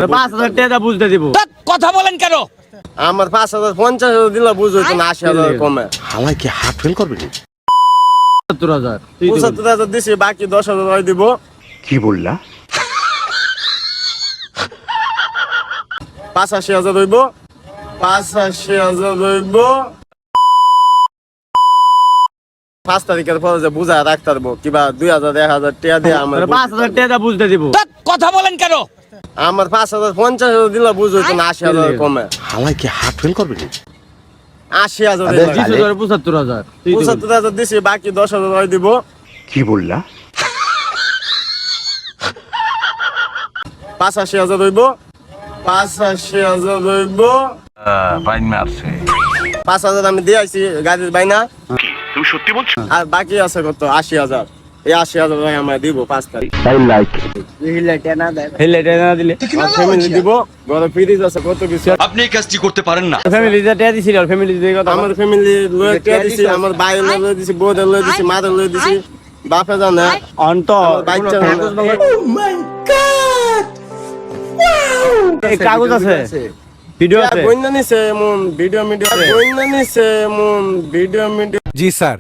5,000 টাকা বুঝতে দিব। কথা বলেন কেন? আমার 5,000 50,000 দিলে বুঝতো না, 80,000 কমে। হালাই কি হাত ফেল করবে? ৭৫,000 75,000 দিছি, বাকি 10,000 দিব। কি বললা? 85,000 হইব, 85,000 হইব। 5 তারিখের পরে যে বুঝা রাখতে পারবো কিবা 2,000 1,000 টাকা দিয়ে আমার 5,000 টাকা বুঝতে দিব। কথা বলেন কেন? আমার 5,000 50,000 দিলে বুঝতো না, 80,000 কমে। হালাই কি হাত ফেল করবে? 80,000 75,000 75,000 দিছি, বাকি 10,000 দিব। কি বললা? 85,000 হইব, 85,000 হইব। বাইন মারছে। 5,000 আমি দিয়ে আইছি গাড়ির বাইনা। তুমি সত্যি বলছো? আর বাকি আছে কত? 80,000। এই 80,000 টাকা আমরা দিব 5 তারিখ। হেলে টাকা না দিলে ফ্যামিলি দিব, ঘরে ফ্রিজ আছে, কত কিছু। আপনি এই কাজটি করতে পারেন না। ফ্যামিলি যে টাকা দিছিল, ফ্যামিলি দিয়ে কথা আমার ফ্যামিলি লয়ে টাকা দিছি, আমার ভাই লয়ে দিছি, বউদের লয়ে দিছি, মাদের লয়ে দিছি, বাপে জানে। অন্ত আমার বাচ্চা এই কাগজ আছে, ভিডিও আছে। বইনা নিছে এমন ভিডিও মিডিয়া, বইনা নিছে এমন ভিডিও মিডিয়া। জি স্যার।